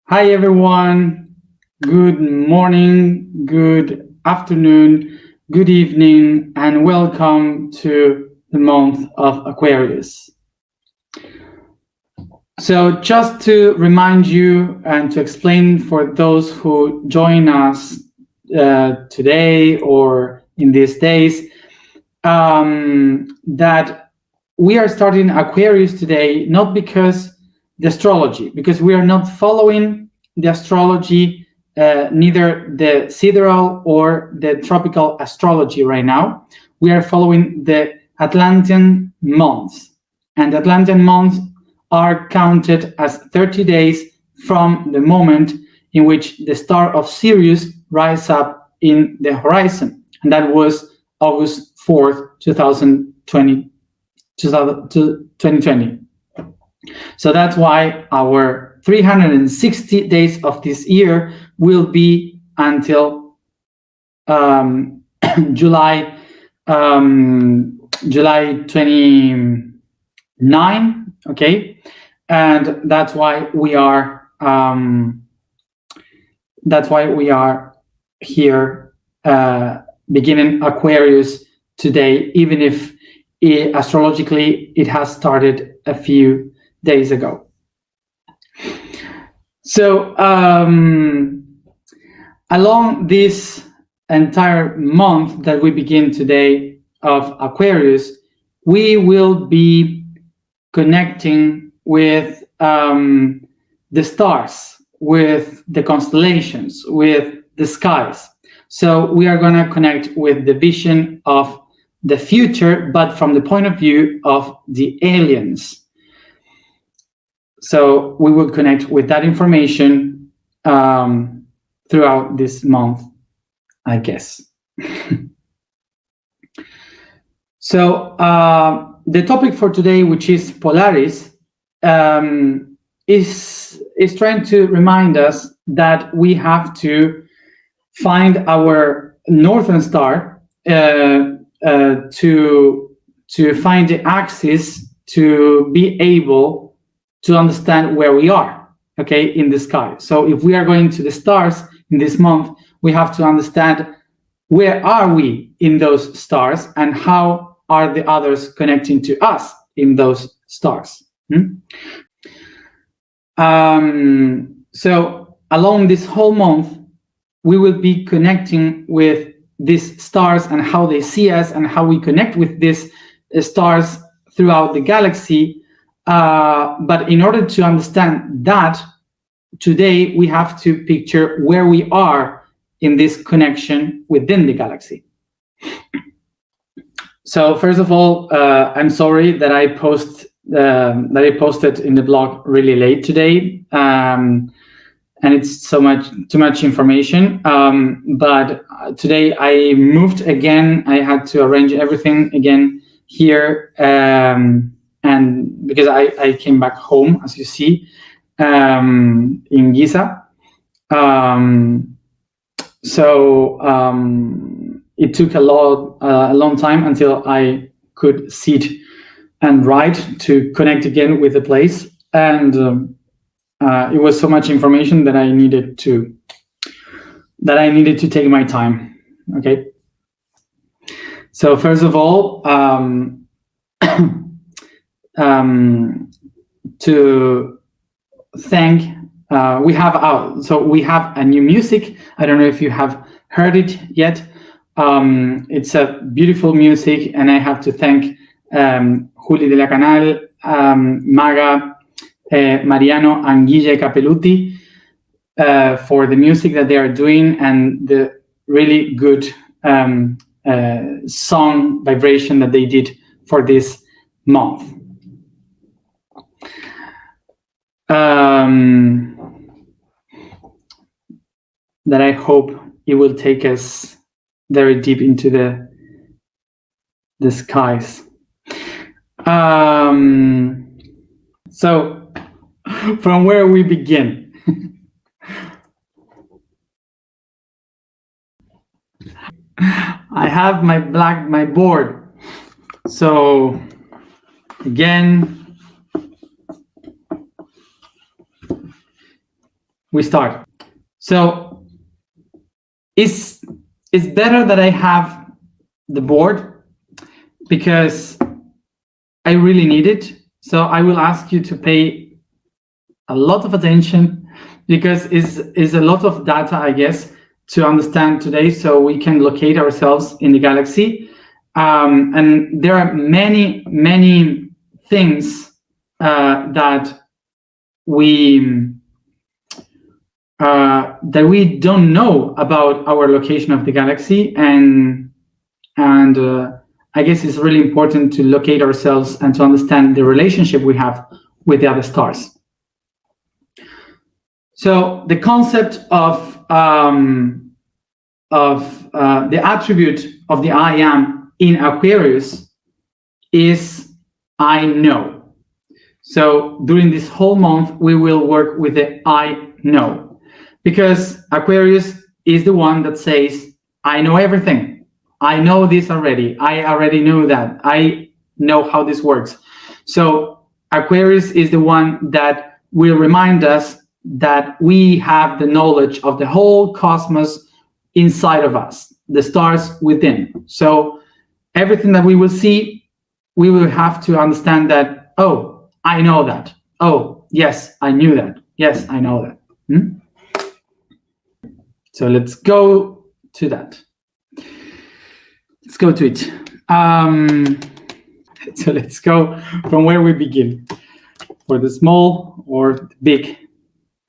Hi everyone, good morning, good afternoon, good evening, and welcome to the month of Aquarius. So just to remind you and to explain for those who join us today or in these days, that we are starting Aquarius today, not because the astrology, because we are not following the astrology, neither the sidereal or the tropical astrology right now. We are following the Atlantean months, and the Atlantean months are counted as 30 days from the moment in which the star of Sirius rises up in the horizon, and that was August 4th, 2020. So that's why our 360 days of this year will be until July 29, okay, and that's why we are here beginning Aquarius today, even if astrologically it has started a few days ago. So along this entire month that we begin today of Aquarius, we will be connecting with the stars, with the constellations, with the skies. So we are going to connect with the vision of the future, but from the point of view of the aliens. So we will connect with that information throughout this month, I guess. So the topic for today, which is Polaris, is trying to remind us that we have to find our northern star to find the axis to be able to understand where we are, okay, in the sky. So if we are going to the stars in this month, we have to understand where are we in those stars and how are the others connecting to us in those stars. So along this whole month, we will be connecting with these stars and how they see us and how we connect with these stars throughout the galaxy. But in order to understand that, today we have to picture where we are in this connection within the galaxy. So first of all, I'm sorry that I posted in the blog really late today, and it's too much information. But today I moved again. I had to arrange everything again here, and because I came back home, as you see, in Giza. It took a long time until I could sit and write to connect again with the place, and it was so much information that I needed to take my time. Okay. So first of all, to thank, we have a new music. I don't know if you have heard it yet. It's a beautiful music, and I have to thank Juli de la Canal, Maga, Mariano, and Guille Capelluti for the music that they are doing and the really good song vibration that they did for this month. That I hope it will take us very deep into the skies. So from where we begin. I have my board. So again, we start. So it's better that I have the board because I really need it. So I will ask you to pay a lot of attention because it's a lot of data, I guess, to understand today, so we can locate ourselves in the galaxy. And there are many things that we don't know about our location of the galaxy, and I guess it's really important to locate ourselves and to understand the relationship we have with the other stars. So the concept of the attribute of the I am in Aquarius is I know. So during this whole month, we will work with the I know, because Aquarius is the one that says, I know everything. I know this already. I already know that. I know how this works. So Aquarius is the one that will remind us that we have the knowledge of the whole cosmos inside of us, the stars within. So everything that we will see, we will have to understand that, oh, I know that. Oh, yes, I knew that. Yes, I know that. So let's go to that. Let's go to it. So let's go from where we begin, for the small or the big.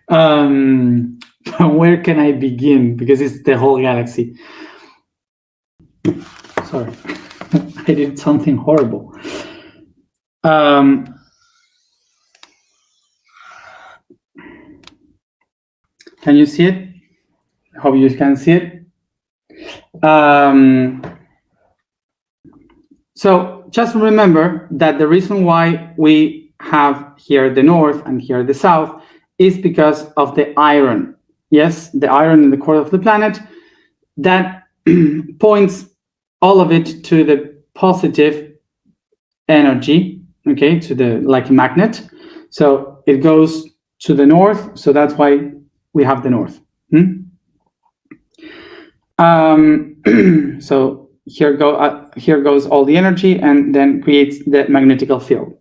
From where can I begin? Because it's the whole galaxy. Sorry, I did something horrible. Can you see it? I hope you can see it. So just remember that the reason why we have here the north and here the south is because of the iron. Yes, the iron in the core of the planet that points all of it to the positive energy, okay, to the, like a magnet. So it goes to the north, so that's why we have the north. So here goes all the energy and then creates the magnetical field.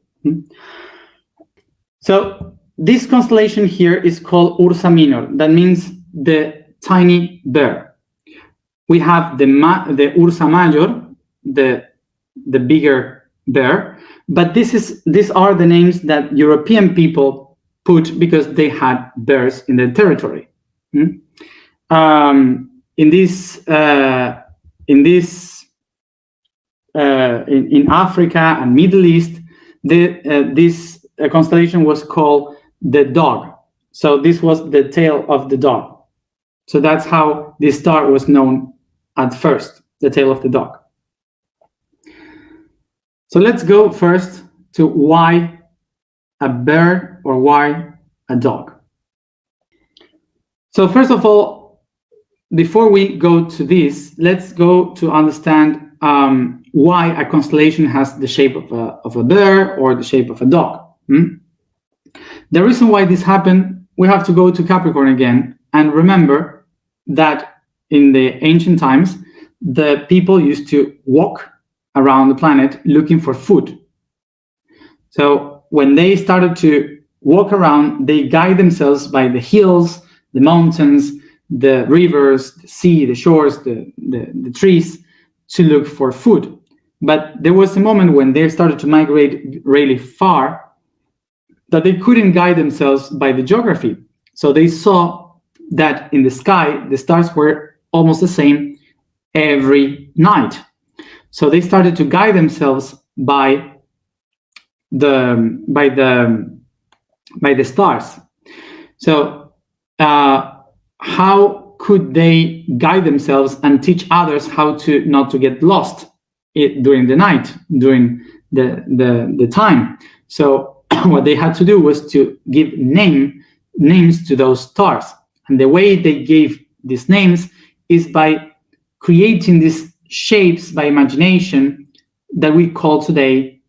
So this constellation here is called Ursa Minor. That means the tiny bear. We have the Ursa Major, the bigger bear, but these are the names that European people put because they had bears in their territory. In Africa and Middle East, this constellation was called the dog. So this was the tail of the dog. So that's how this star was known at first, the tail of the dog. So let's go first to why a bear or why a dog. So first of all, before we go to this, let's go to understand why a constellation has the shape of a bear or the shape of a dog. The reason why this happened, we have to go to Capricorn again and remember that in the ancient times, the people used to walk around the planet looking for food. So when they started to walk around, they guide themselves by the hills, the mountains, the rivers, the sea, the shores, the trees to look for food. But there was a moment when they started to migrate really far that they couldn't guide themselves by the geography. So they saw that in the sky, the stars were almost the same every night. So they started to guide themselves by the stars. So how could they guide themselves and teach others how to not to get lost during the night, during the time? So what they had to do was to give names to those stars. And the way they gave these names is by creating these shapes by imagination that we call today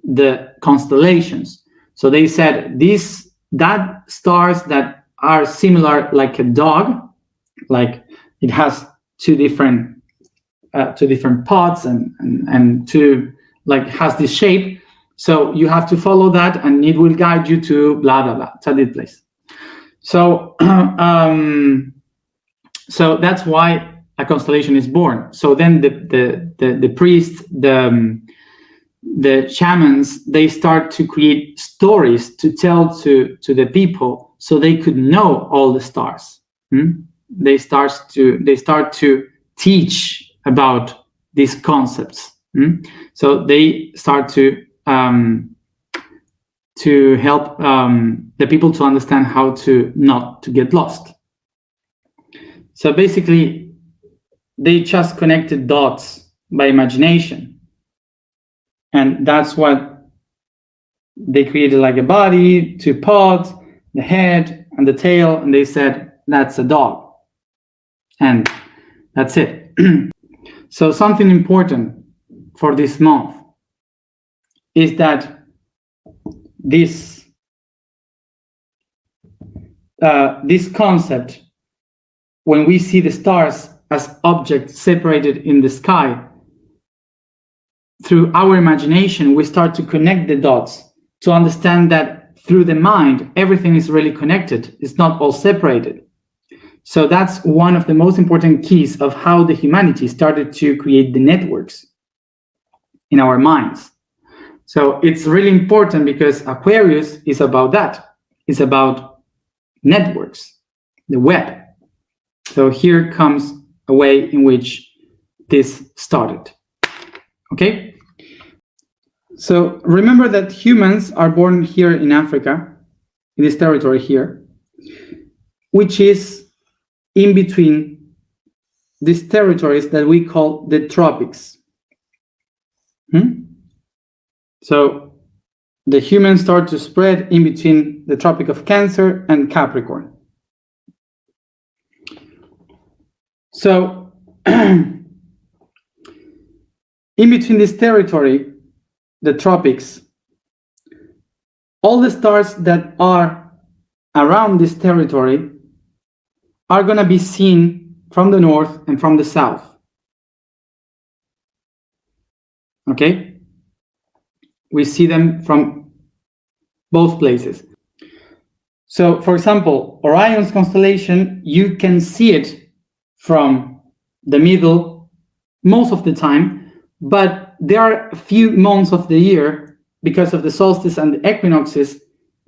the constellations. So they said that stars that are similar like a dog, like it has two different pods and two, like, has this shape. So you have to follow that, and it will guide you to blah blah blah, to this place. So so that's why a constellation is born. So then the priests, the shamans, they start to create stories to tell to the people, so they could know all the stars. They start to teach about these concepts. So they start to help the people to understand how to not to get lost. So basically, they just connected dots by imagination, and that's what they created, like a body, two pods, the head and the tail, and they said that's a dog, and that's it. So something important for this month is that this concept, when we see the stars as objects separated in the sky, through our imagination, we start to connect the dots to understand that through the mind, everything is really connected. It's not all separated. So that's one of the most important keys of how the humanity started to create the networks in our minds. So it's really important, because Aquarius is about that. It's about networks, the web. So here comes a way in which this started. Okay? So remember that humans are born here in Africa, in this territory here, which is in between these territories that we call the tropics. So the humans start to spread in between the Tropic of Cancer and Capricorn. So in between this territory, the tropics, all the stars that are around this territory are going to be seen from the north and from the south. Okay? We see them from both places. So, for example, Orion's constellation, you can see it from the middle most of the time, but there are a few months of the year, because of the solstice and the equinoxes,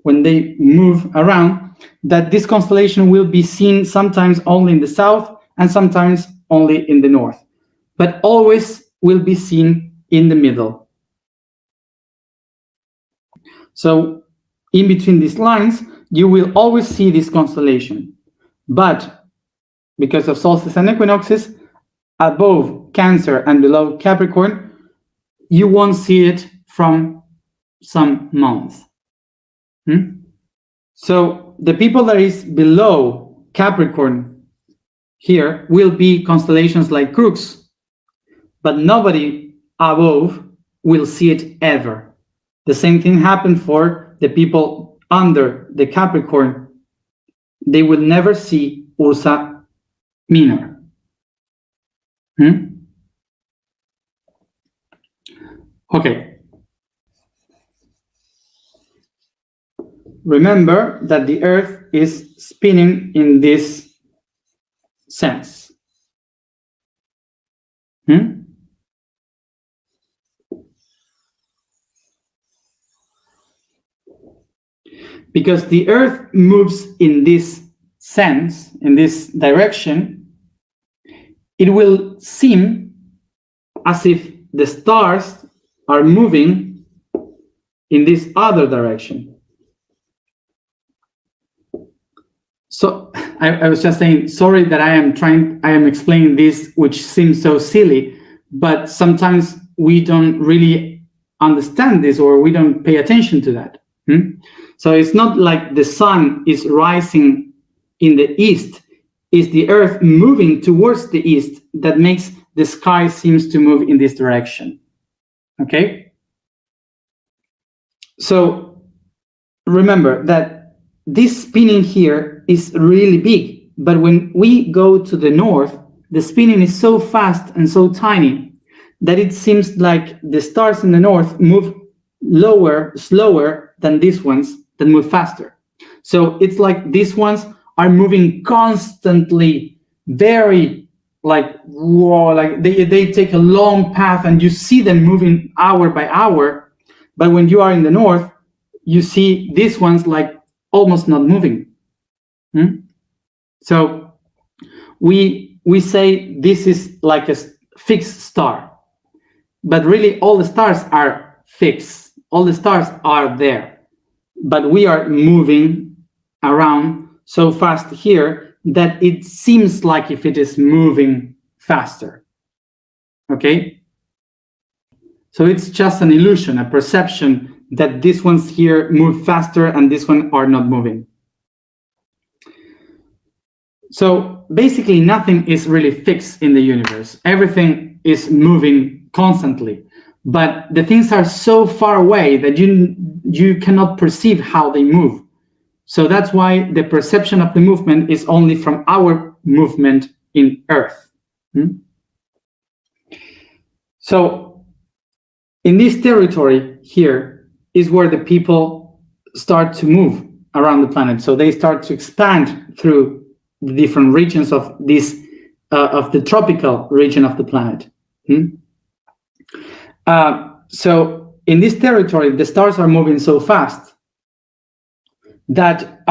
when they move around, that this constellation will be seen sometimes only in the south and sometimes only in the north, but always will be seen in the middle. So in between these lines, you will always see this constellation, but because of solstice and equinoxes, above Cancer and below Capricorn, you won't see it from some months. So the people that is below Capricorn here will be constellations like Crux, but nobody above will see it ever. The same thing happened for the people under the Capricorn. They will never see Ursa Minor. Okay. Remember that the Earth is spinning in this sense. Because the Earth moves in this sense, in this direction, it will seem as if the stars are moving in this other direction. So I was just saying, sorry that I am explaining this, which seems so silly, but sometimes we don't really understand this, or we don't pay attention to that. So it's not like the sun is rising in the east, it's the Earth moving towards the east that makes the sky seems to move in this direction. Okay? So remember that this spinning here here is really big, but when we go to the north, the spinning is so fast and so tiny that it seems like the stars in the north move slower than these ones that move faster. So it's like these ones are moving constantly, very like, whoa, like they take a long path and you see them moving hour by hour. But when you are in the north, you see these ones like almost not moving. So we say this is like a fixed star, but really all the stars are fixed. All the stars are there, but we are moving around so fast here that it seems like if it is moving faster. Okay? So it's just an illusion, a perception that these ones here move faster and this one are not moving. So basically nothing is really fixed in the universe. Everything is moving constantly, but the things are so far away that you cannot perceive how they move. So that's why the perception of the movement is only from our movement in Earth. So in this territory here is where the people start to move around the planet. So they start to expand through the different regions of this of the tropical region of the planet. So in this territory, the stars are moving so fast that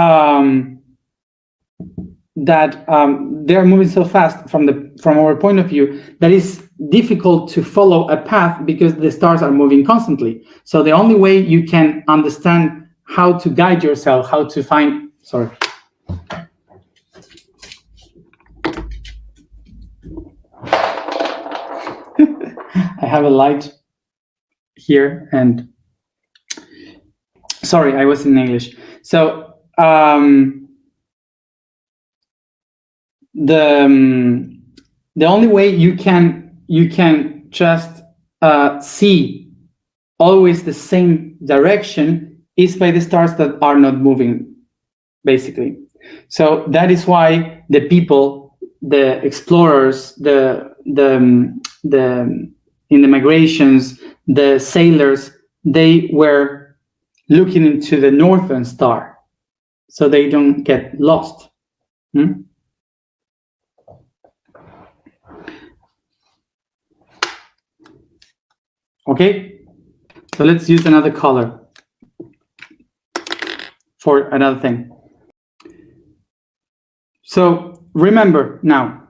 they're moving so fast from our point of view that it's difficult to follow a path because the stars are moving constantly. So the only way you can understand how to guide yourself, how to find, sorry. I have a light here and sorry, I was in English. So the only way you can just see always the same direction is by the stars that are not moving, basically. So that is why the people, the explorers, in the migrations, the sailors, they were looking into the northern star so they don't get lost. Okay, so let's use another color for another thing. So remember now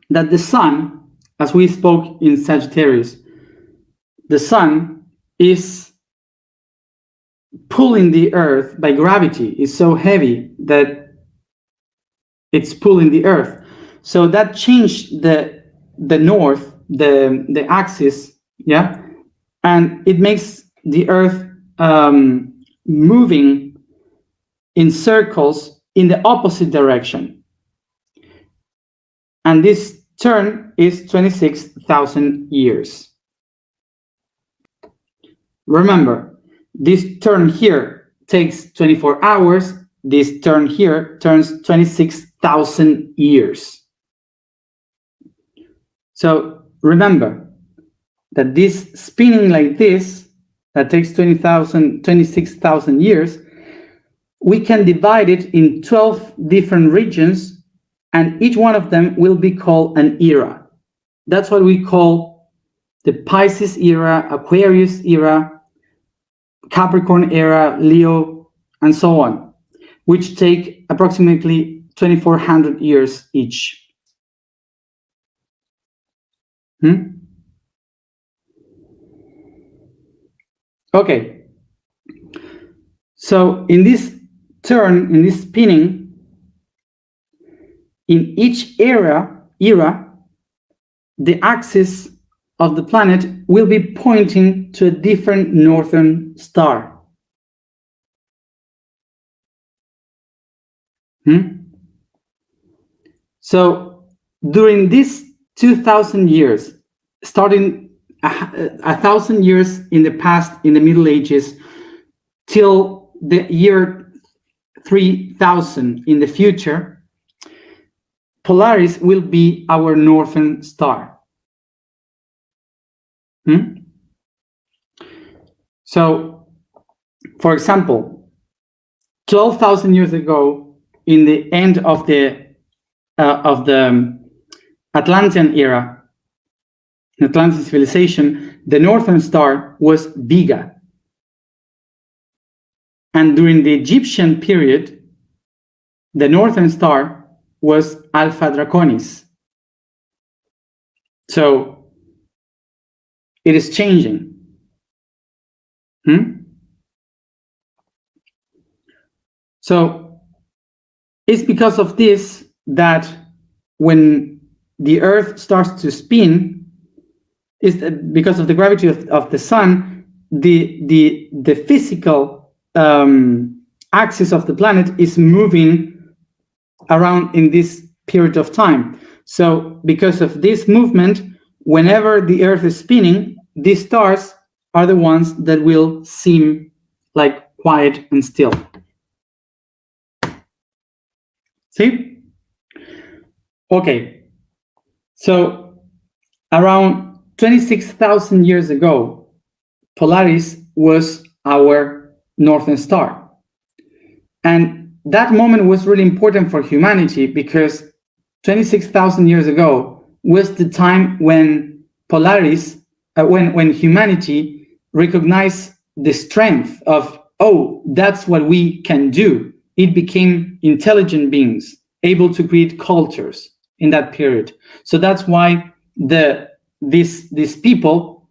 that the sun, as we spoke in Sagittarius, the sun is pulling the earth by gravity. It's so heavy that it's pulling the earth. So that changed the north, the axis, yeah, and it makes the earth moving in circles in the opposite direction. And this turn is 26,000 years. Remember, this turn here takes 24 hours. This turn here turns 26,000 years. So remember that this spinning like this, that takes 26,000 years, we can divide it in 12 different regions, and each one of them will be called an era. That's what we call the Pisces era, Aquarius era, Capricorn era, Leo, and so on, which take approximately 2,400 years each. Okay. So in this turn, in this spinning, in each era, the axis of the planet will be pointing to a different northern star. So during these 2,000 years, starting 1,000 years in the past, in the Middle Ages, till the year 3,000 in the future, Polaris will be our northern star. So, for example, 12,000 years ago, in the end of the Atlantean era, Atlantean civilization, the northern star was Vega. And during the Egyptian period, the northern star was Alpha Draconis. So it is changing. So it's because of this that when the Earth starts to spin, is because of the gravity of the sun, the physical axis of the planet is moving around in this period of time. So because of this movement, whenever the Earth is spinning, these stars are the ones that will seem like quiet and still. See? Okay. So around 26,000 years ago, Polaris was our northern star. And that moment was really important for humanity because 26,000 years ago was the time when Polaris, when humanity recognized the strength of, oh, that's what we can do. It became intelligent beings, able to create cultures in that period. So that's why these people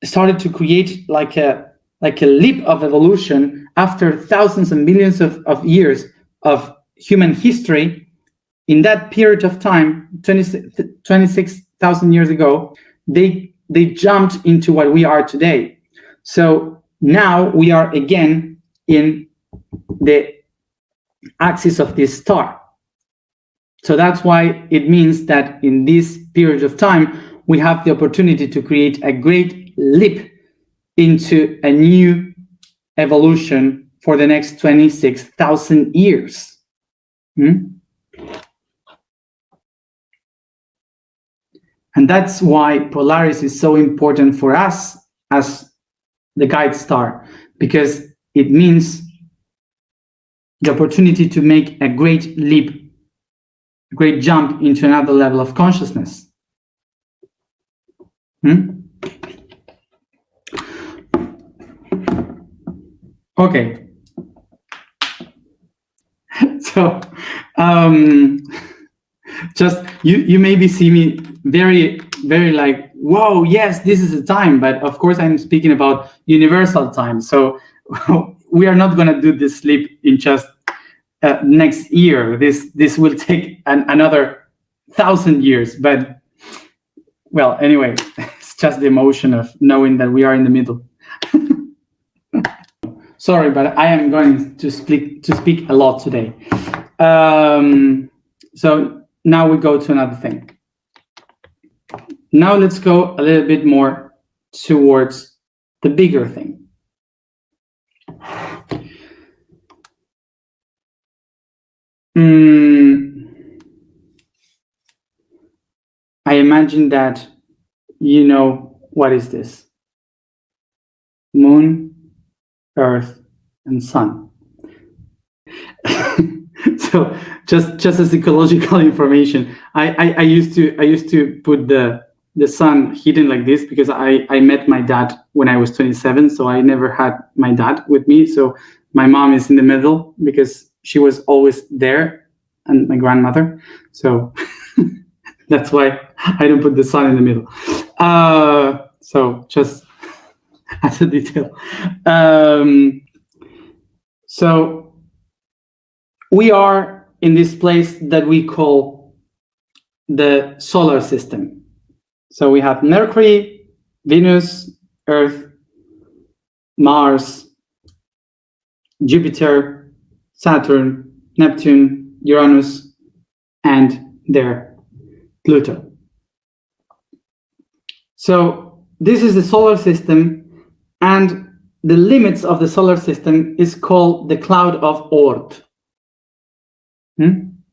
started to create like a leap of evolution after thousands and millions of years of human history. In that period of time, 26,000 years ago, they jumped into what we are today. So now we are again in the axis of this star. So that's why it means that in this period of time, we have the opportunity to create a great leap into a new evolution for the next 26,000 years. And that's why Polaris is so important for us as the guide star, because it means the opportunity to make a great leap, a great jump into another level of consciousness. Okay. So, just you maybe see me very like, whoa, yes, this is the time, but of course I'm speaking about universal time. So we are not going to do this leap in just next year. This will take another 1,000 years, but well, anyway, it's just the emotion of knowing that we are in the middle. Sorry, but I am going to speak a lot today. So now we go to another thing. Now let's go a little bit more towards the bigger thing. I imagine that you know what is this? Moon, Earth, and Sun. So just as ecological information, I used to put the sun hidden like this because I met my dad when I was 27, so I never had my dad with me. So my mom is in the middle because she was always there, and my grandmother. So that's why I don't put the sun in the middle. So just as a detail. So we are in this place that we call the solar system. So we have Mercury, Venus, Earth, Mars, Jupiter, Saturn, Neptune, Uranus, and there, Pluto. So this is the solar system, and the limits of the solar system is called the cloud of Oort. And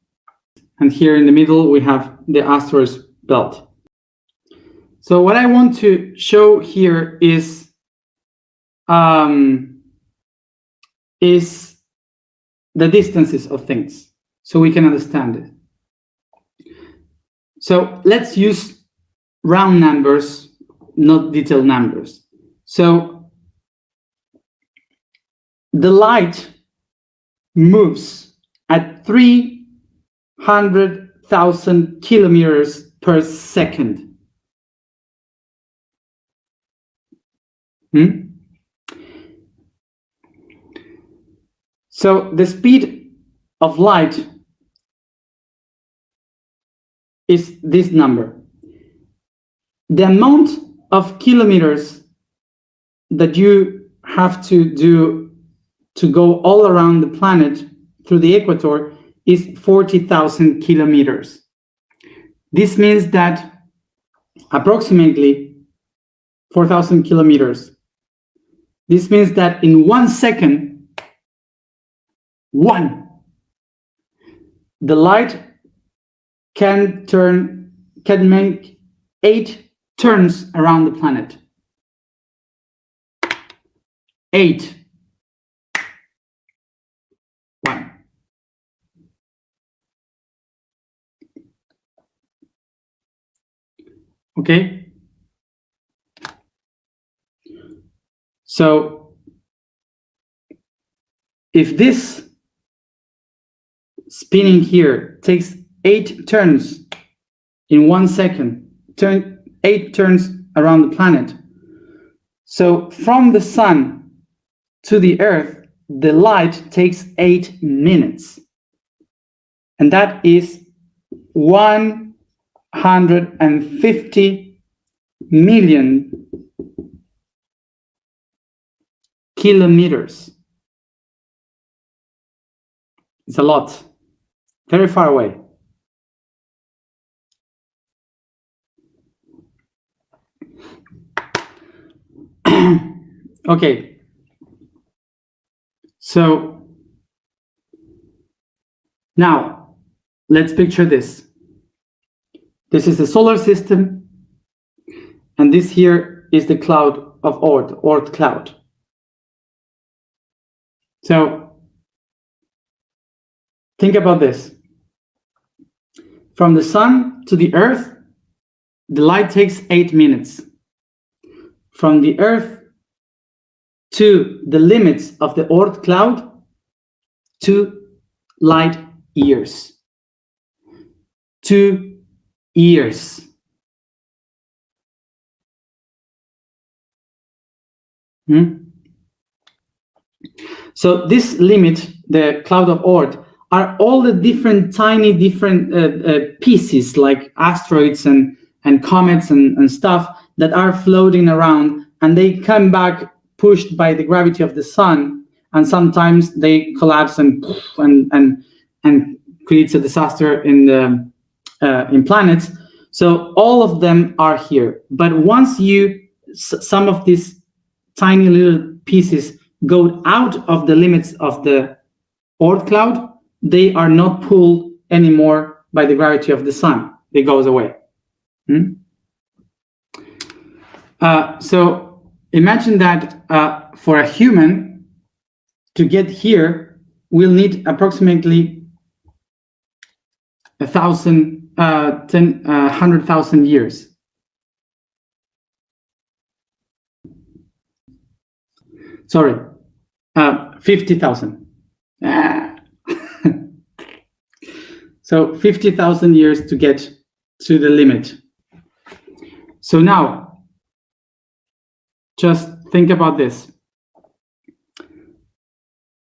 here in the middle, we have the asteroid belt. So what I want to show here is the distances of things, so we can understand it. So let's use round numbers, not detailed numbers. So the light moves at 300,000 kilometers per second. So the speed of light is this number. The amount of kilometers that you have to do to go all around the planet through the equator is 40,000 kilometers. This means that approximately 4,000 kilometers. This means that in 1 second, the light can make 8 turns around the planet. 8. 1. Okay? So if this spinning here takes 8 turns in 1 second, 8 turns around the planet. So from the sun to the earth, the light takes 8 minutes. And that is 150 million kilometers. It's a lot. Very far away. Okay. So now let's picture this. This is the solar system, and this here is the cloud of Oort cloud. So think about this. From the sun to the earth, the light takes 8 minutes. From the earth to the limits of the Oort cloud, 2 light years. 2 years. So this limit, the cloud of Oort, are all the different pieces like asteroids and comets and stuff that are floating around, and they come back pushed by the gravity of the sun, and sometimes they collapse and creates a disaster in planets. So all of them are here, but once some of these tiny little pieces go out of the limits of the Oort cloud, they are not pulled anymore by the gravity of the sun. They goes away. So imagine that for a human to get here, we'll need approximately 100,000 years. Sorry, 50,000. So 50,000 years to get to the limit. So now, just think about this.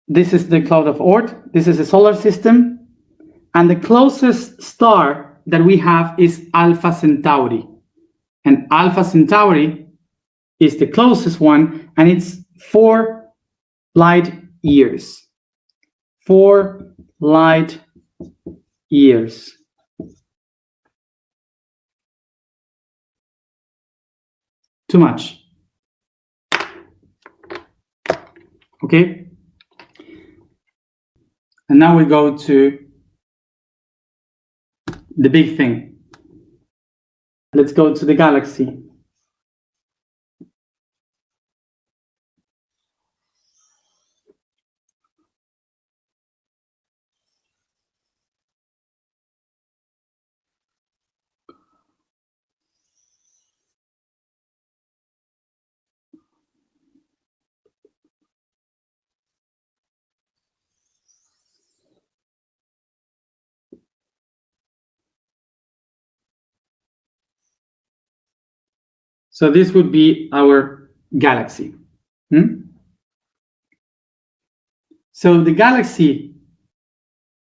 This is the cloud of Oort. This is a solar system. And the closest star that we have is Alpha Centauri. And Alpha Centauri is the closest one, and it's 4 light years. 4 light years. Too much. Okay? And now we go to the big thing. Let's go to the galaxy. So this would be our galaxy. So the galaxy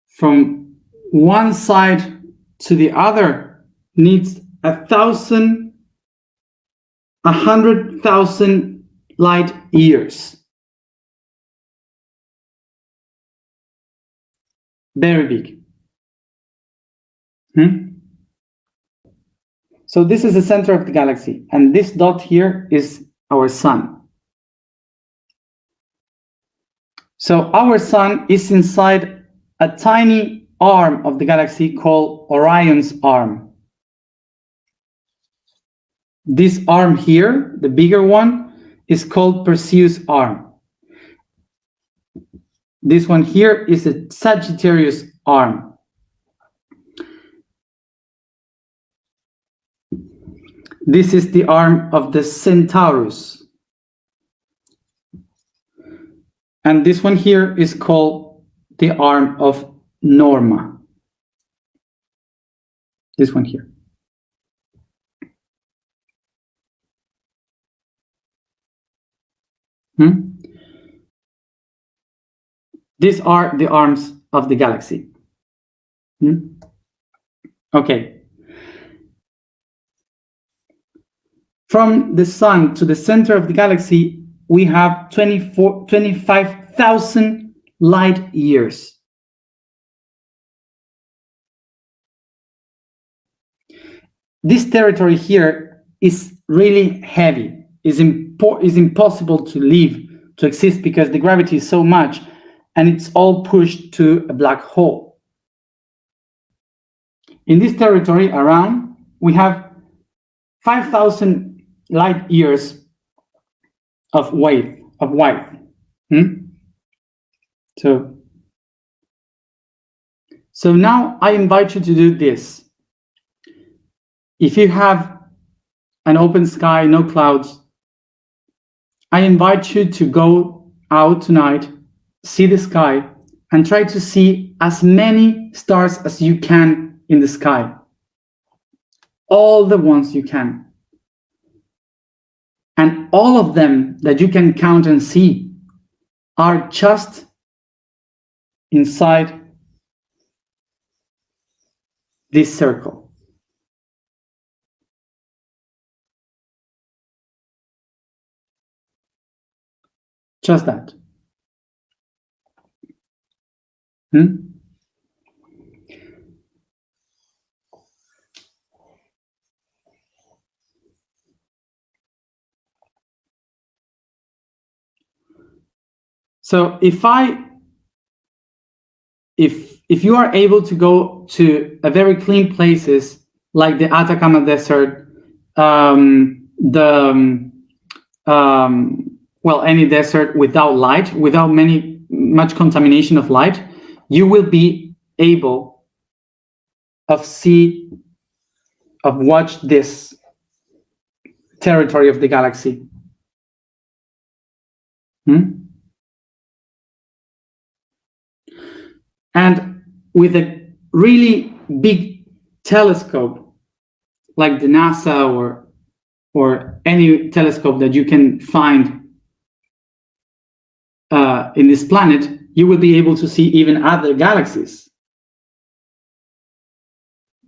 from one side to the other needs 100,000 light years. Very big. So this is the center of the galaxy, and this dot here is our sun. So our sun is inside a tiny arm of the galaxy called Orion's arm. This arm here, the bigger one, is called Perseus' arm. This one here is a Sagittarius arm. This is the arm of the Centaurus. And this one here is called the arm of Norma. This one here. These are the arms of the galaxy. Okay. From the sun to the center of the galaxy, we have 25,000 light years. This territory here is really heavy. Is impossible to live, to exist, because the gravity is so much, and it's all pushed to a black hole. In this territory around, we have 5,000 light years of weight. So now I invite you to do this. If you have an open sky, no clouds, I invite you to go out tonight, see the sky, and try to see as many stars as you can in the sky. All the ones you can. And all of them that you can count and see are just inside this circle. Just that. So if you are able to go to a very clean places like the Atacama Desert, any desert without light, without much contamination of light, you will be able of watch this territory of the galaxy. And with a really big telescope, like the NASA or any telescope that you can find in this planet, you will be able to see even other galaxies.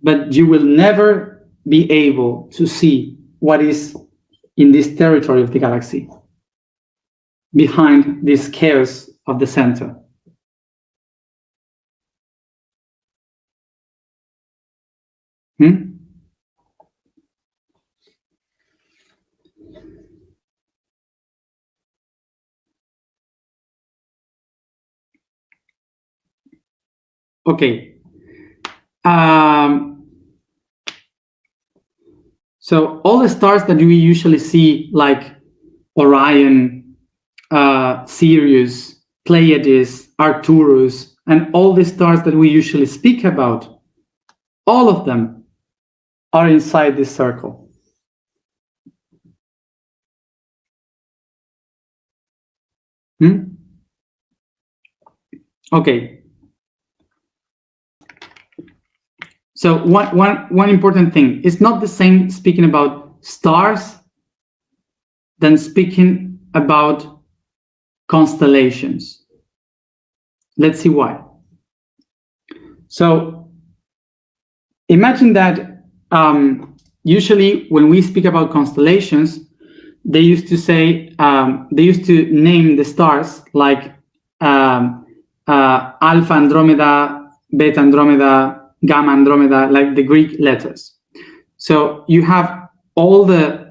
But you will never be able to see what is in this territory of the galaxy, behind this chaos of the center. Okay. So all the stars that we usually see, like Orion, Sirius, Pleiades, Arcturus, and all the stars that we usually speak about, all of them are inside this circle. Okay. So one important thing, it's not the same speaking about stars than speaking about constellations. Let's see why. So imagine that usually when we speak about constellations, they used to say, they used to name the stars like Alpha Andromeda, Beta Andromeda, Gamma Andromeda, like the Greek letters. So you have all the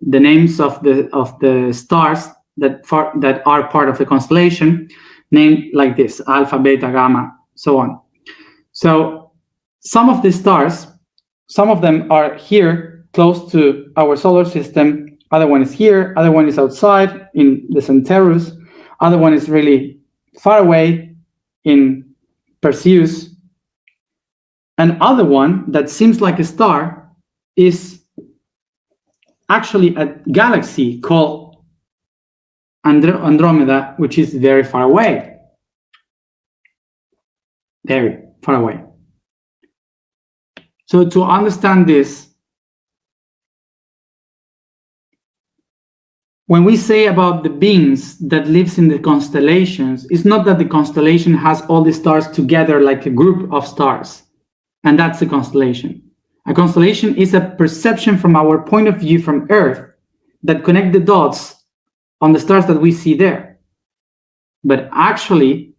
names of the stars that are part of the constellation, named like this: Alpha, Beta, Gamma, so on. So some of the stars, some of them are here close to our solar system. Other one is here. Other one is outside in the Centaurus. Other one is really far away in Perseus. And other one that seems like a star is actually a galaxy called Andromeda, which is very far away. Very far away. So to understand this, when we say about the beings that lives in the constellations, it's not that the constellation has all the stars together like a group of stars, and that's a constellation. A constellation is a perception from our point of view from Earth that connect the dots on the stars that we see there. But actually,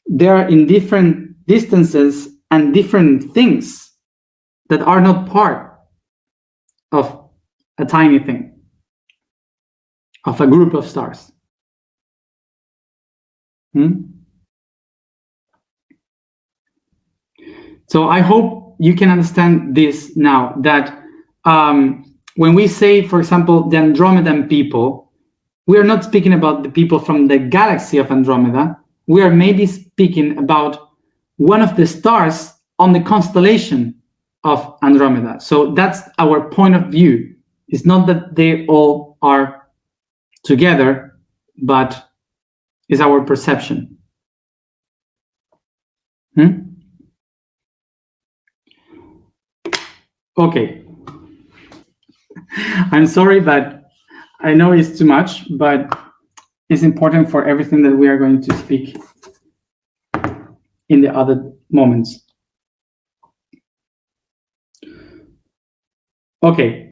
they are in different distances and different things that are not part of a tiny thing, of a group of stars. So I hope you can understand this now, that when we say, for example, the Andromedan people, we are not speaking about the people from the galaxy of Andromeda. We are maybe speaking about one of the stars on the constellation of Andromeda. So that's our point of view. It's not that they all are together, but it's our perception. Okay. I'm sorry, but I know it's too much, but it's important for everything that we are going to speak in the other moments. Okay.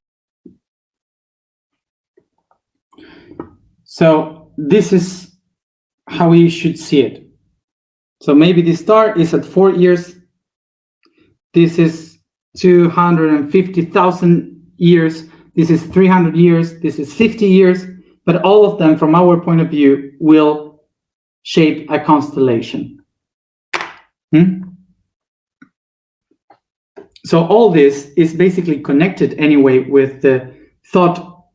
So this is how we should see it. So maybe the star is at 4 years. This is 250,000 years. This is 300 years. This is 50 years. But all of them, from our point of view, will shape a constellation. So all this is basically connected anyway with the thought,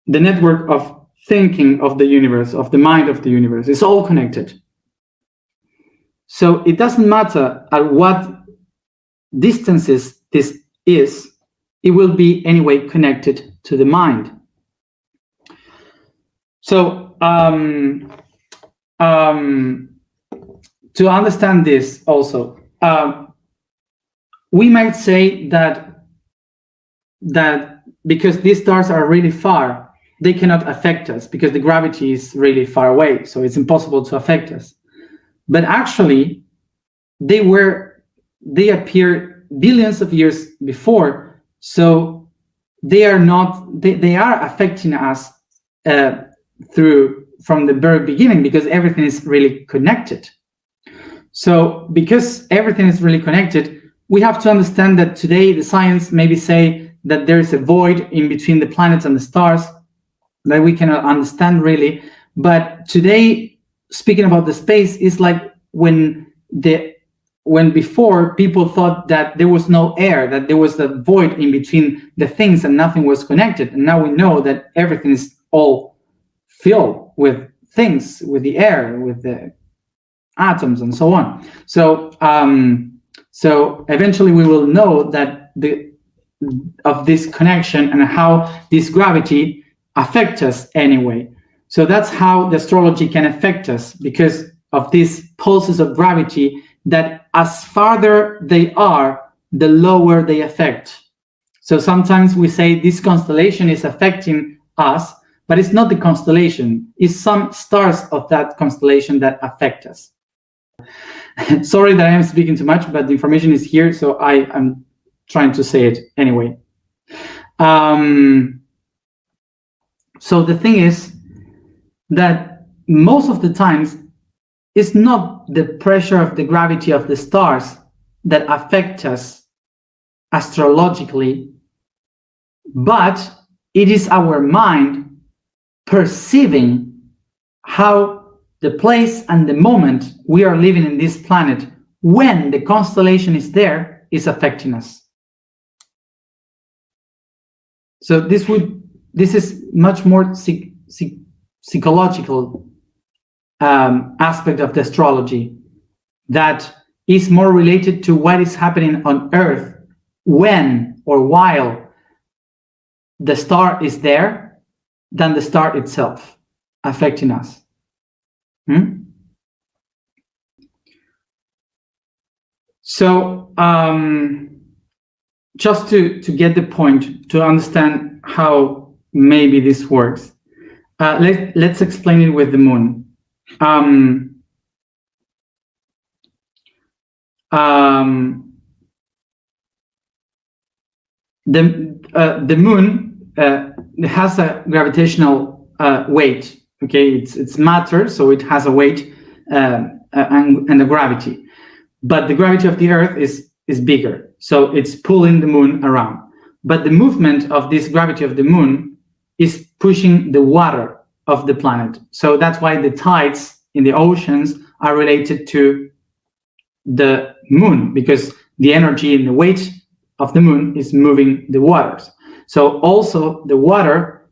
the network of thinking of the universe, of the mind of the universe. It's all connected. So it doesn't matter at what distances this is, it will be anyway connected to the mind. So to understand this also, we might say that because these stars are really far, they cannot affect us because the gravity is really far away, so it's impossible to affect us. But actually, they appeared billions of years before, so they are affecting us from the very beginning, because everything is really connected. So because everything is really connected, we have to understand that today the science maybe say that there is a void in between the planets and the stars that we cannot understand really. But today speaking about the space, is like when before people thought that there was no air, that there was a void in between the things and nothing was connected. And now we know that everything is all filled with things, with the air, with the atoms and so on. So so eventually we will know that of this connection and how this gravity affects us anyway. So that's how the astrology can affect us, because of these pulses of gravity that as farther they are, the lower they affect. So sometimes we say this constellation is affecting us, but it's not the constellation, it's some stars of that constellation that affect us. Sorry that I am speaking too much, but the information is here, so I am trying to say it anyway. So the thing is that most of the times it's not the pressure of the gravity of the stars that affect us astrologically, but it is our mind perceiving how the place and the moment we are living in this planet, when the constellation is there, is affecting us. So this is much more psychological aspect of the astrology, that is more related to what is happening on Earth when or while the star is there, than the star itself affecting us. So just to get the point, to understand how maybe this works, let's explain it with the moon. The moon has a gravitational weight. Okay, it's matter, so it has a weight and a gravity. But the gravity of the Earth is bigger, so it's pulling the moon around. But the movement of this gravity of the moon is pushing the water of the planet. So that's why the tides in the oceans are related to the moon, because the energy and the weight of the moon is moving the waters. So also the water,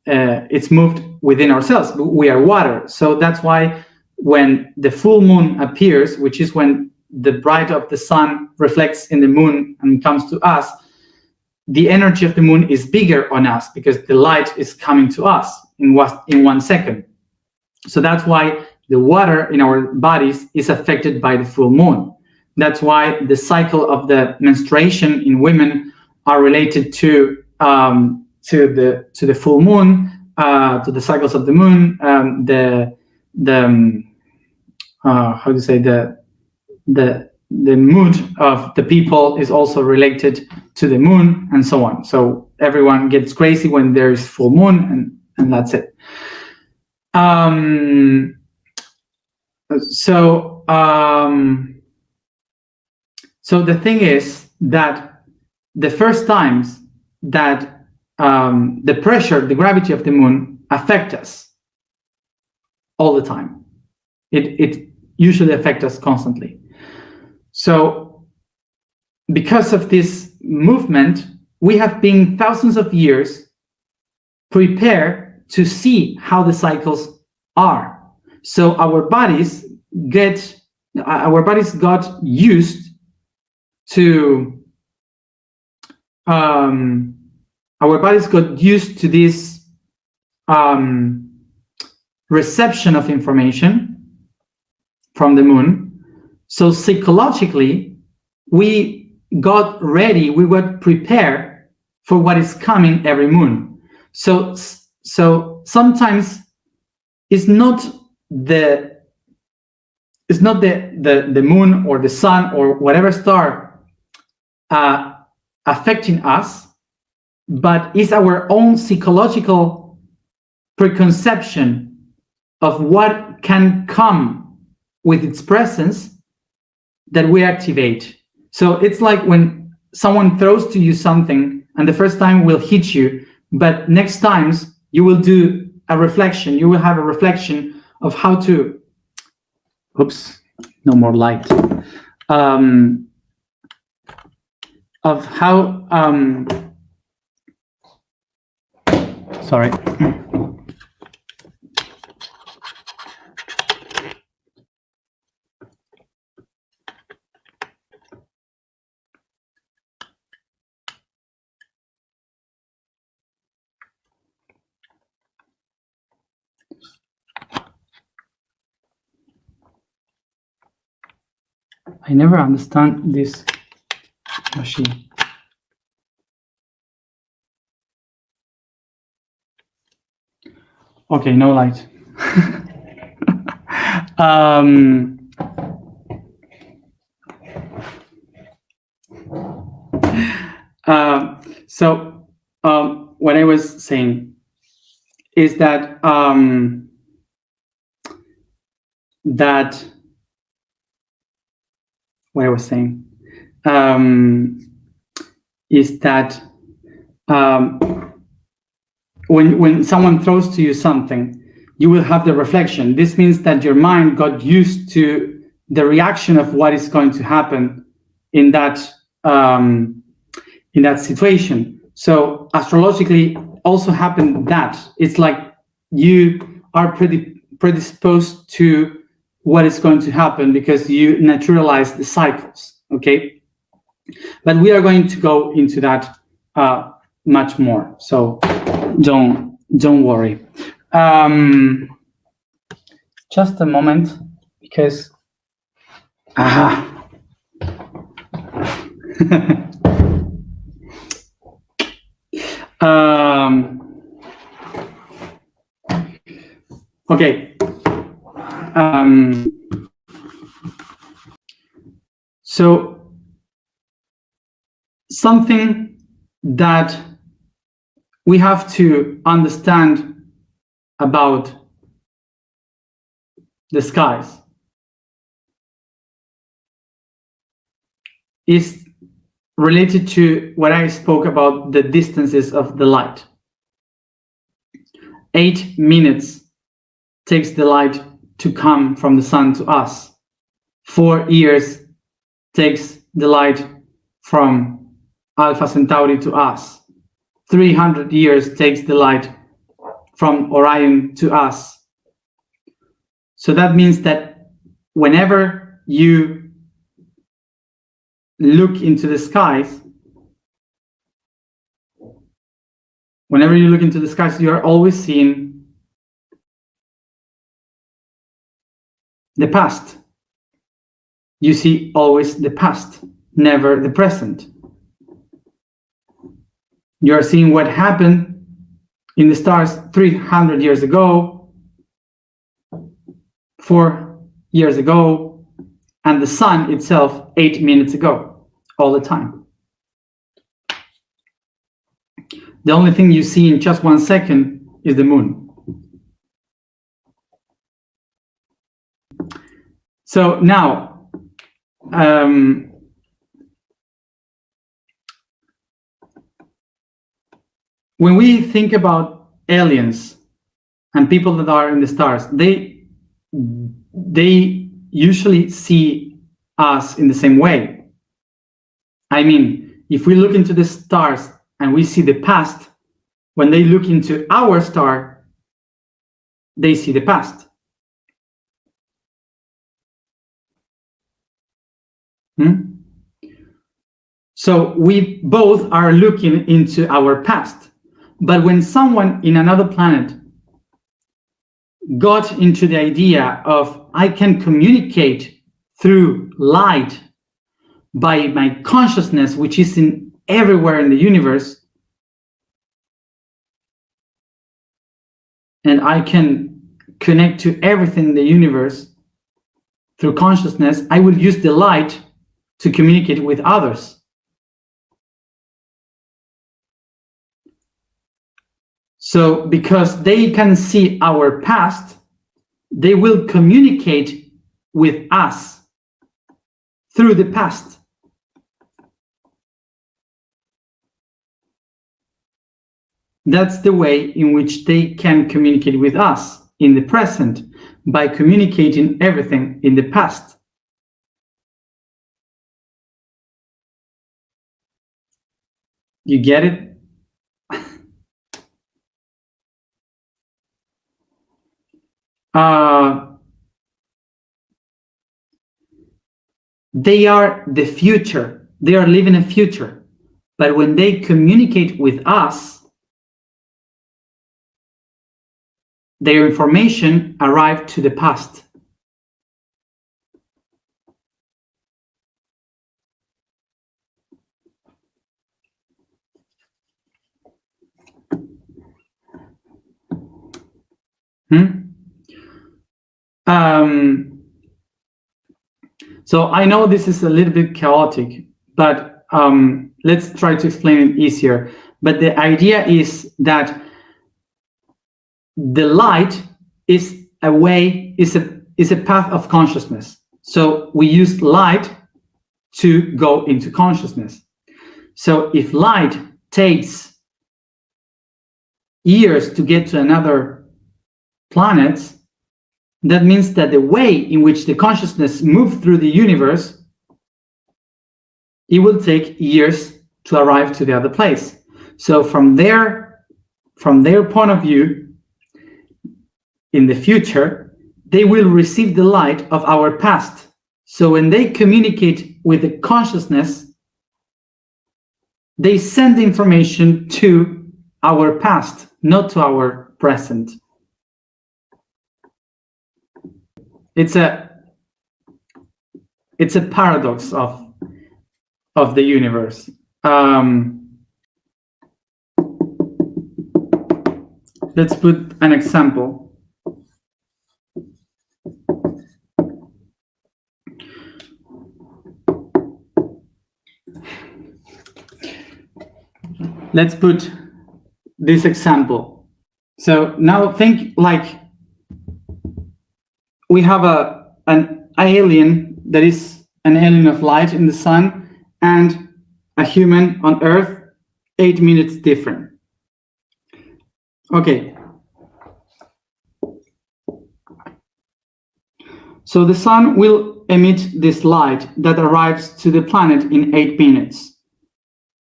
it's moved within ourselves. We are water. So that's why when the full moon appears, which is when the bright of the sun reflects in the moon and comes to us, the energy of the moon is bigger on us, because the light is coming to us in 1 second. So that's why the water in our bodies is affected by the full moon. That's why the cycle of the menstruation in women are related to the full moon, to the cycles of the moon, how do you say, the mood of the people is also related to the moon, and so on. So everyone gets crazy when there's full moon, and that's it. So the thing is that the first times that the pressure, the gravity of the moon affect us all the time. It usually affects us constantly. So because of this movement, we have been thousands of years prepared to see how the cycles are. So our bodies got used to this reception of information from the moon. So psychologically, we got ready, we were prepared for what is coming every moon. So sometimes it's not the moon or the sun or whatever star affecting us, but it's our own psychological preconception of what can come with its presence that we activate. So it's like when someone throws to you something, and the first time will hit you, but next times you will do a reflection. You will have a reflection of how to, oops, no more light, of how, sorry. I never understand this machine. Okay, no light. So what I was saying is that what I was saying is that when someone throws to you something, you will have the reflection. This means that your mind got used to the reaction of what is going to happen in that situation. So astrologically also happened that it's like you are predisposed to what is going to happen because you naturalize the cycles, okay? But we are going to go into that much more, so don't worry. Just a moment, because okay. So something that we have to understand about the skies is related to what I spoke about, the distances of the light. 8 minutes takes the light to come from the sun to us. 4 years takes the light from Alpha Centauri to us. 300 years takes the light from Orion to us. So that means that whenever you look into the skies, you are always seeing the past. You see always the past, never the present. You are seeing what happened in the stars 300 years ago, 4 years ago, and the sun itself 8 minutes ago, all the time. The only thing you see in just 1 second is the moon. So now, when we think about aliens and people that are in the stars, they usually see us in the same way. I mean, if we look into the stars and we see the past, when they look into our star, they see the past. So we both are looking into our past. But when someone in another planet got into the idea of, I can communicate through light by my consciousness, which is in everywhere in the universe, and I can connect to everything in the universe through consciousness, I will use the light to communicate with others. So because they can see our past, they will communicate with us through the past. That's the way in which they can communicate with us in the present. by communicating everything in the past. You get it? They are the future. They are living a future. But when they communicate with us, their information arrived to the past. So I know this is a little bit chaotic, but let's try to explain it easier. But the idea is that the light is a way, is a path of consciousness. So we use light to go into consciousness. So if light takes years to get to another planet, that means that the way in which the consciousness moves through the universe, it will take years to arrive to the other place. So from their point of view, in the future, they will receive the light of our past. So when they communicate with the consciousness, they send information to our past, not to our present. It's a paradox of the universe. Let's put an example. Let's put this example. So now think like we have an alien that is an alien of light in the sun and a human on Earth, 8 minutes different. Okay. So the sun will emit this light that arrives to the planet in 8 minutes.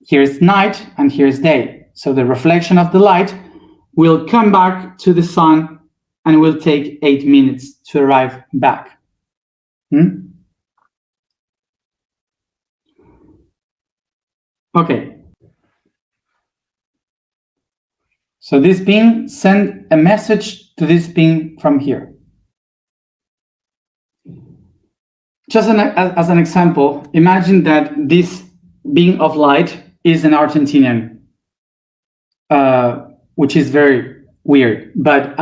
Here's night and here's day. So the reflection of the light will come back to the sun and will take 8 minutes to arrive back. Okay. So this being sent a message to this being from here. Just as an example, imagine that this being of light is an Argentinian, which is very weird, but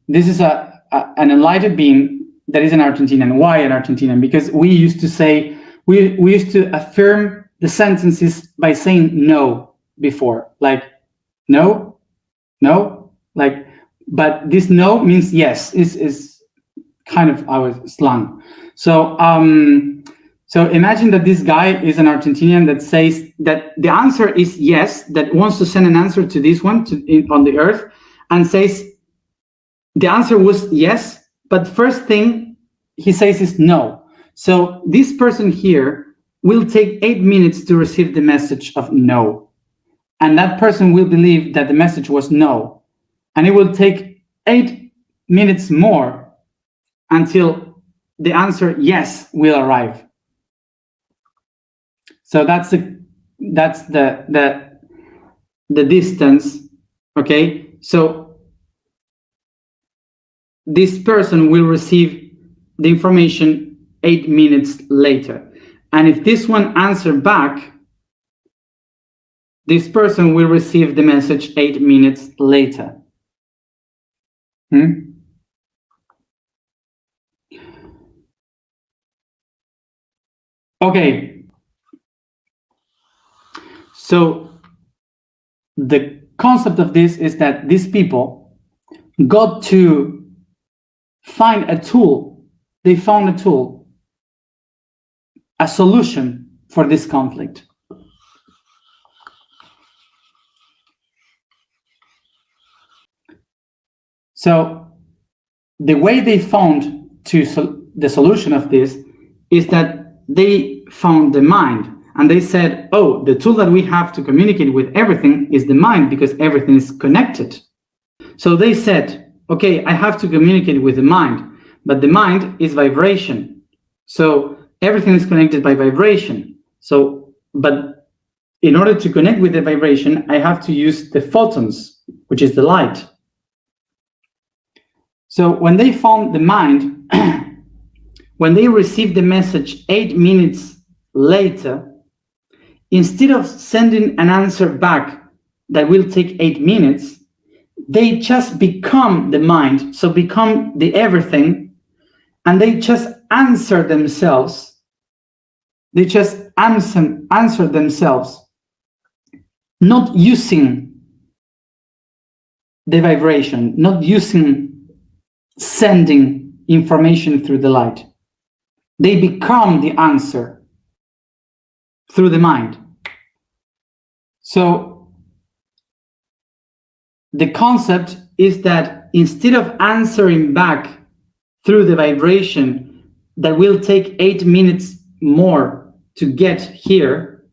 this is an enlightened being that is an Argentinian. Why an Argentinian? Because we used to say, we used to affirm the sentences by saying no before, like no, like, but this no means yes, is kind of our slang. So so imagine that this guy is an Argentinian that says that the answer is yes, that wants to send an answer to this one on the Earth, and says the answer was yes, but first thing he says is no. So this person here will take 8 minutes to receive the message of no. And that person will believe that the message was no. And it will take 8 minutes more until the answer yes will arrive. So that's the distance, okay? So this person will receive the information 8 minutes later. And if this one answers back, this person will receive the message 8 minutes later. Okay. So the concept of this is that these people got to find a tool. They found a tool, a solution for this conflict. So the way they found the solution of this is that they found the mind, and they said, oh, the tool that we have to communicate with everything is the mind, because everything is connected. So they said, okay, I have to communicate with the mind, but the mind is vibration. So everything is connected by vibration. So, but in order to connect with the vibration, I have to use the photons, which is the light. So when they found the mind, when they received the message 8 minutes later, instead of sending an answer back that will take 8 minutes, they just become the mind, so become the everything, and they just answer themselves. They just answer themselves, not using the vibration, not using sending information through the light. They become the answer through the mind. So the concept is that instead of answering back through the vibration that will take 8 minutes more to get here,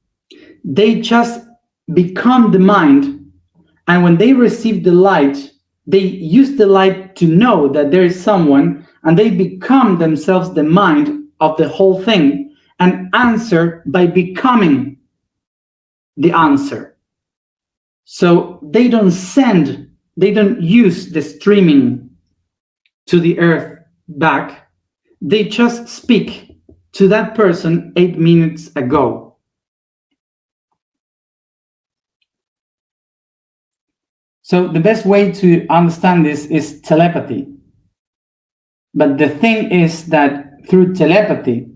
they just become the mind, and when they receive the light, they use the light to know that there is someone, and they become themselves the mind of the whole thing and answer by becoming the answer. So they don't use the streaming to the earth back. They just speak to that person 8 minutes ago. So the best way to understand this is telepathy. But the thing is that through telepathy,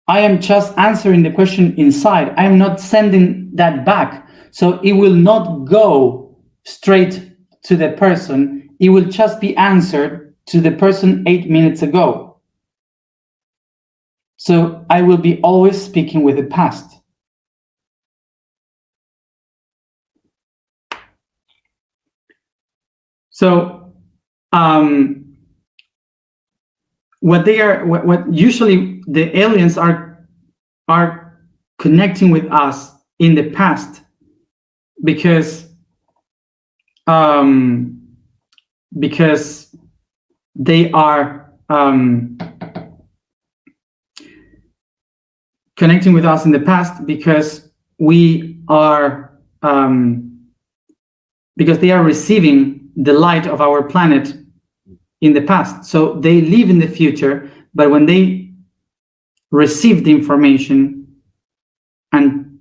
I am just answering the question inside. I am not sending that back. So it will not go straight to the person. It will just be answered to the person 8 minutes ago. So I will be always speaking with the past. So what usually the aliens are connecting with us in the past, because they are connecting with us in the past because we are because they are receiving the light of our planet in the past. So they live in the future, but when they receive the information and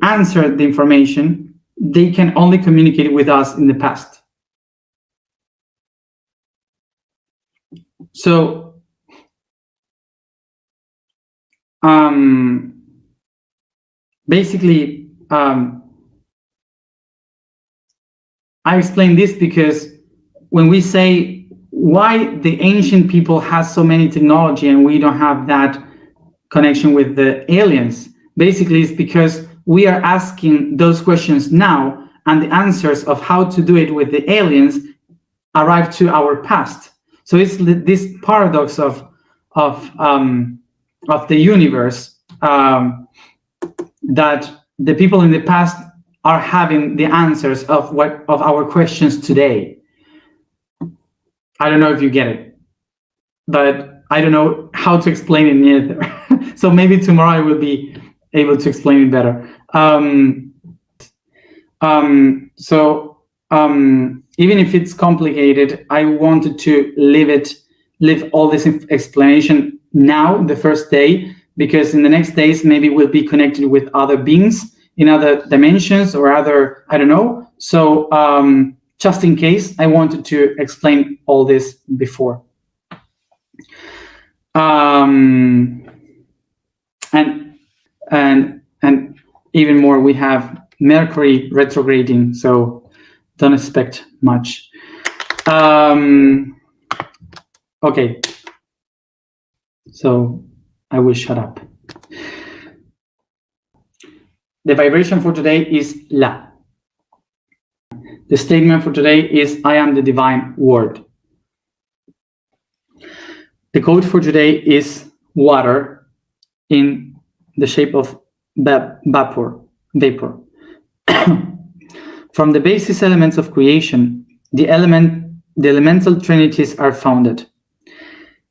answer the information, they can only communicate with us in the past. So basically, I explain this because when we say why the ancient people has so many technology and we don't have that connection with the aliens, basically it's because we are asking those questions now, and the answers of how to do it with the aliens arrive to our past. So it's this paradox of the universe, that the people in the past are having the answers of our questions today. I don't know if you get it, but I don't know how to explain it either. So maybe tomorrow I will be able to explain it better. Even if it's complicated, I wanted to leave all this explanation now, the first day, because in the next days maybe we'll be connected with other beings in other dimensions or other, I don't know. So just in case, I wanted to explain all this before. And even more, we have Mercury retrograding, so don't expect much. Okay, so I will shut up. The vibration for today is La. The statement for today is, I am the divine word. The code for today is water in the shape of vapor. From the basis elements of creation, the elemental trinities are founded.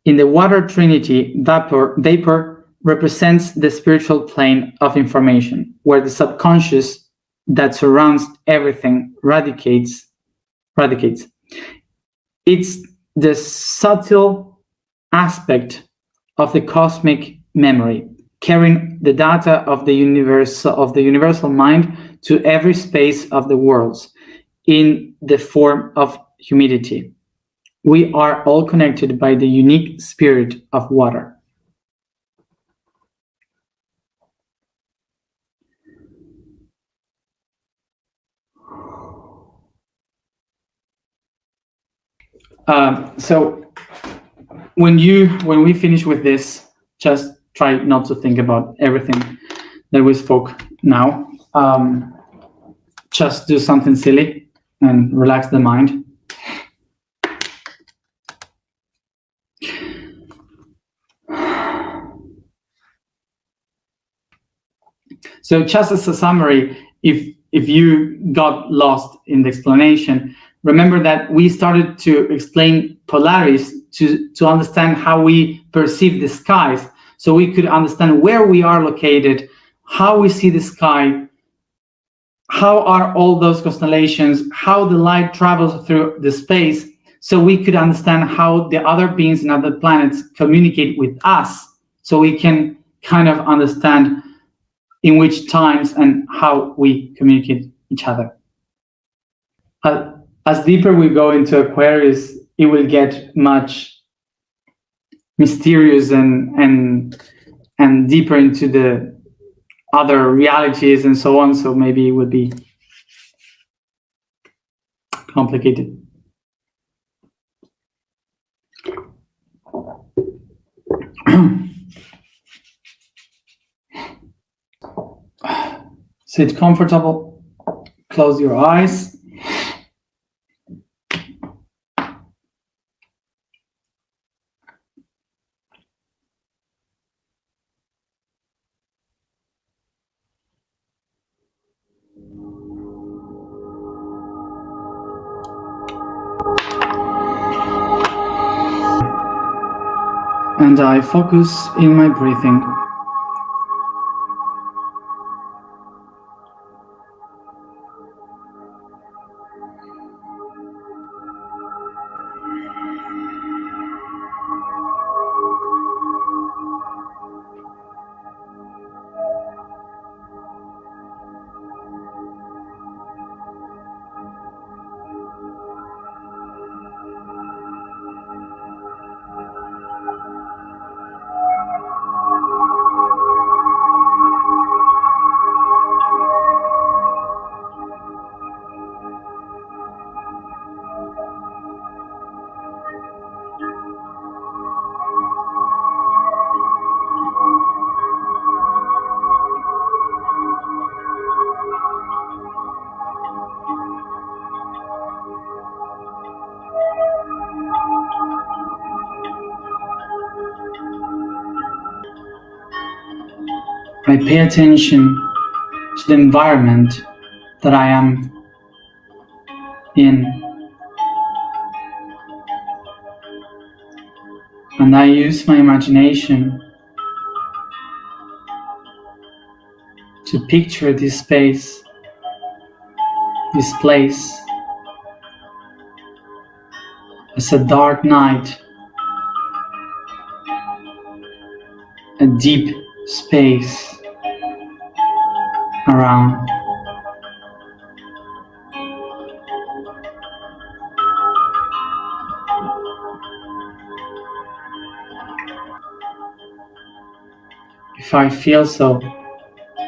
In the water trinity, vapor represents the spiritual plane of information, where the subconscious that surrounds everything radicates. It's the subtle aspect of the cosmic memory, carrying the data of the universal mind to every space of the worlds in the form of humidity. We are all connected by the unique spirit of water. So when we finish with this, just try not to think about everything that we spoke now. Just do something silly and relax the mind. So just as a summary, if you got lost in the explanation, remember that we started to explain polarities to understand how we perceive the skies, so we could understand where we are located, how we see the sky, how are all those constellations, how the light travels through the space, so we could understand how the other beings and other planets communicate with us, so we can kind of understand in which times and how we communicate each other. As deeper we go into Aquarius, it will get much mysterious and deeper into the other realities and so on, so maybe it would be complicated. Sit comfortable, close your eyes. And I focus in my breathing. I pay attention to the environment that I am in, and I use my imagination to picture this space, this place, as a dark night, a deep space around. If I feel so,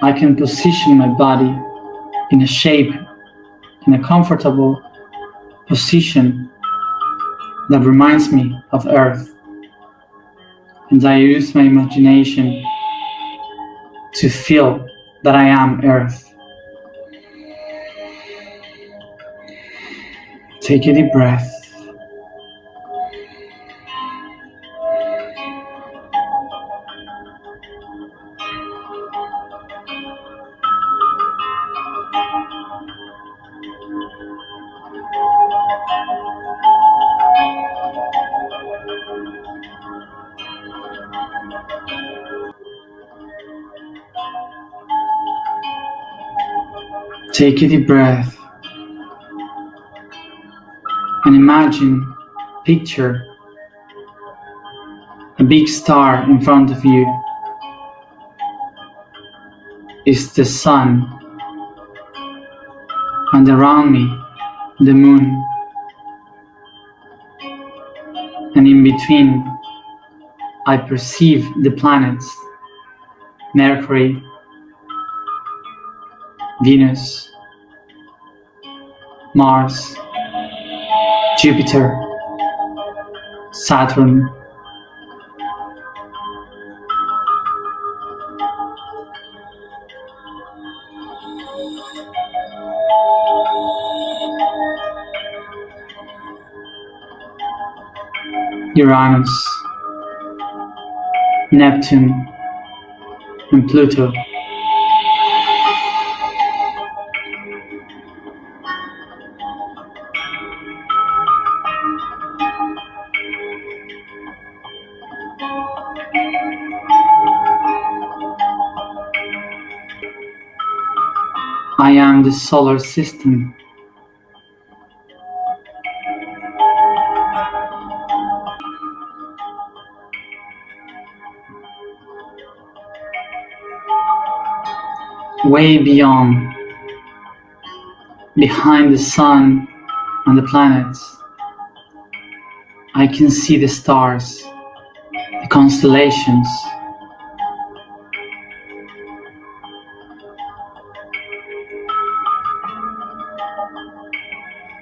I can position my body in a shape, in a comfortable position that reminds me of Earth. And I use my imagination to feel that I am Earth. Take a deep breath. Take a deep breath and imagine, picture a big star in front of you. It's the sun, and around me the moon, and in between I perceive the planets: Mercury, Venus, Mars, Jupiter, Saturn, Uranus, Neptune, and Pluto. I am the solar system. Way beyond, behind the sun and the planets, I can see the stars, the constellations.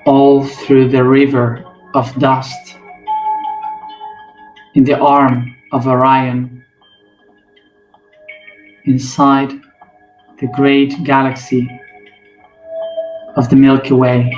All through the river of dust, in the arm of Orion, inside the great galaxy of the Milky Way.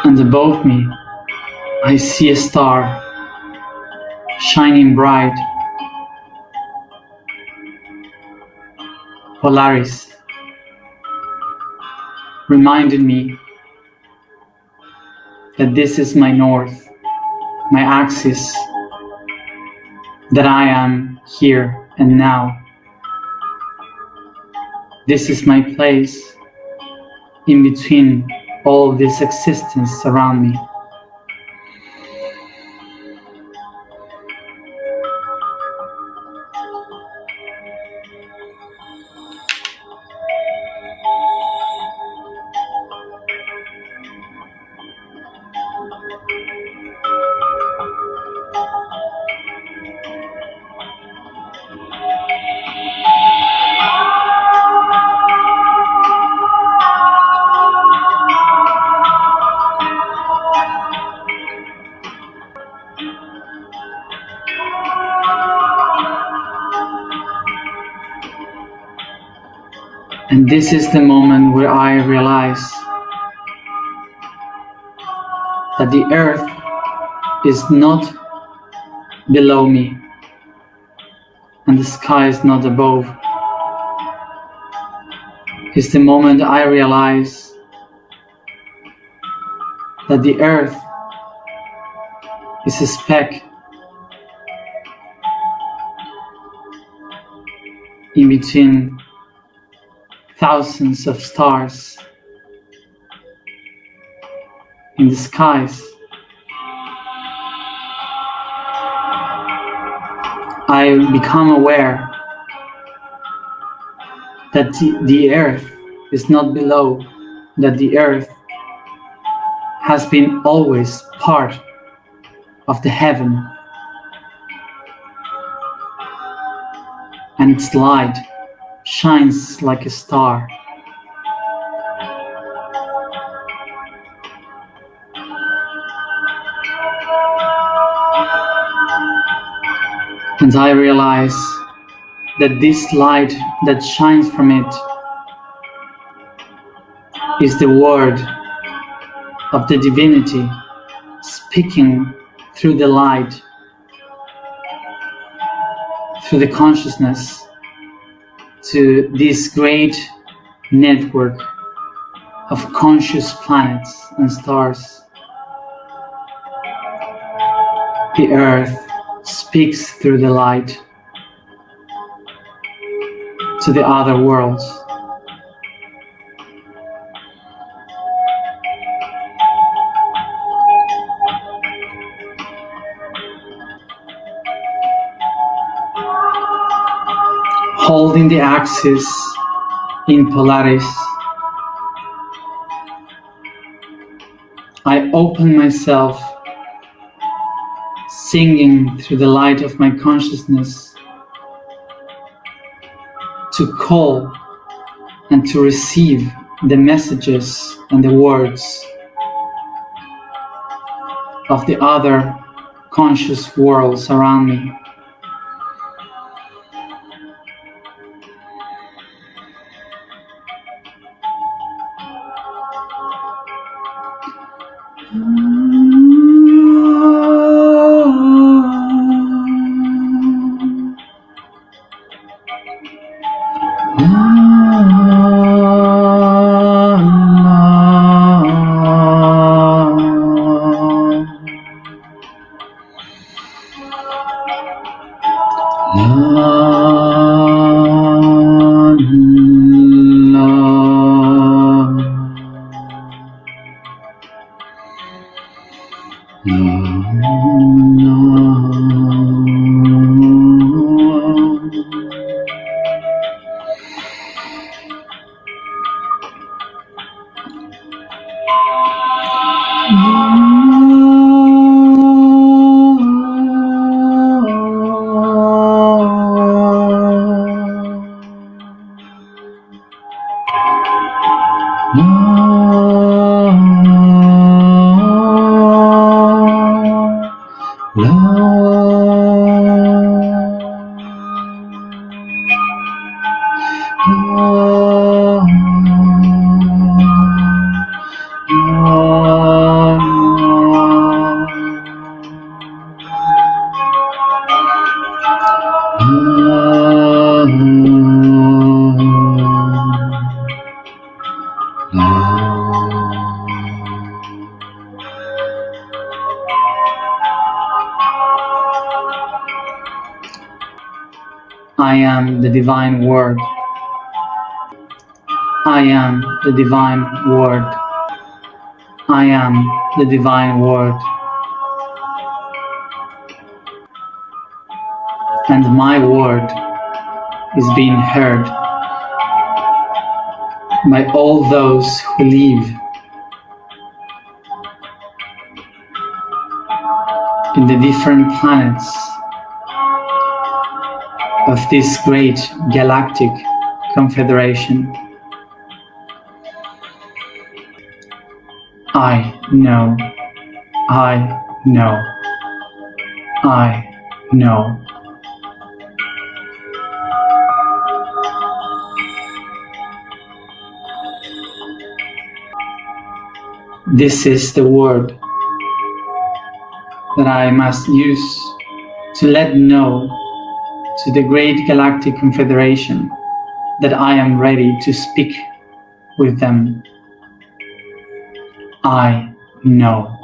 And above me, I see a star, shining bright, Polaris, reminding me that this is my north, my axis, that I am here and now. This is my place in between all this existence around me. And this is the moment where I realize that the earth is not below me and the sky is not above. It's the moment I realize that the earth is a speck in between thousands of stars in the skies. I become aware that the earth is not below, that the earth has been always part of the heaven, and its light shines like a star. And I realize that this light that shines from it is the word of the divinity speaking through the light, through the consciousness, to this great network of conscious planets and stars. The earth speaks through the light to the other worlds. Holding the axis in Polaris, I open myself, singing through the light of my consciousness, to call and to receive the messages and the words of the other conscious worlds around me. I am the divine word. I am the divine word. I am the divine word. And my word is being heard by all those who live in the different planets of this great galactic confederation. I know, I know, I know. This is the word that I must use to let know to the great galactic confederation that I am ready to speak with them. I know.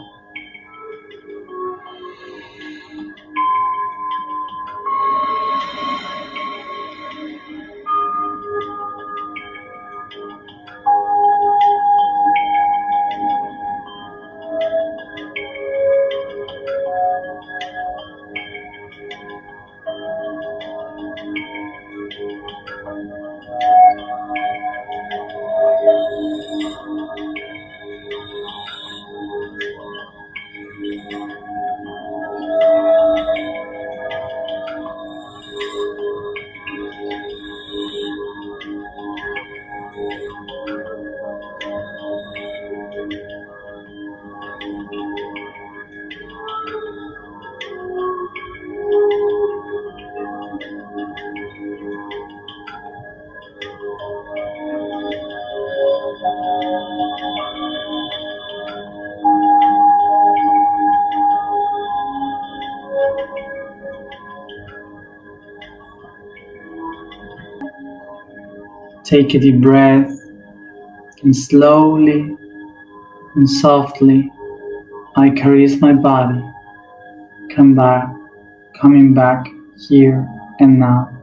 Take a deep breath and slowly and softly I caress my body, coming back here and now.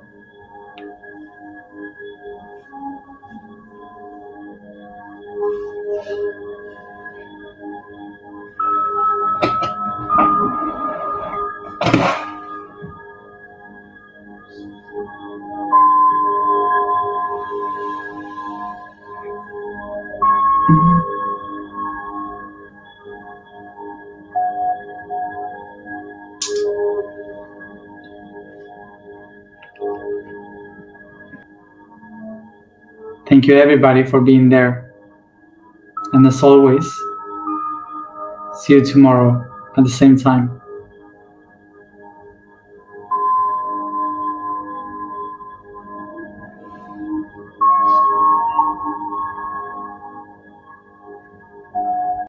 Thank you everybody for being there. And as always, see you tomorrow at the same time.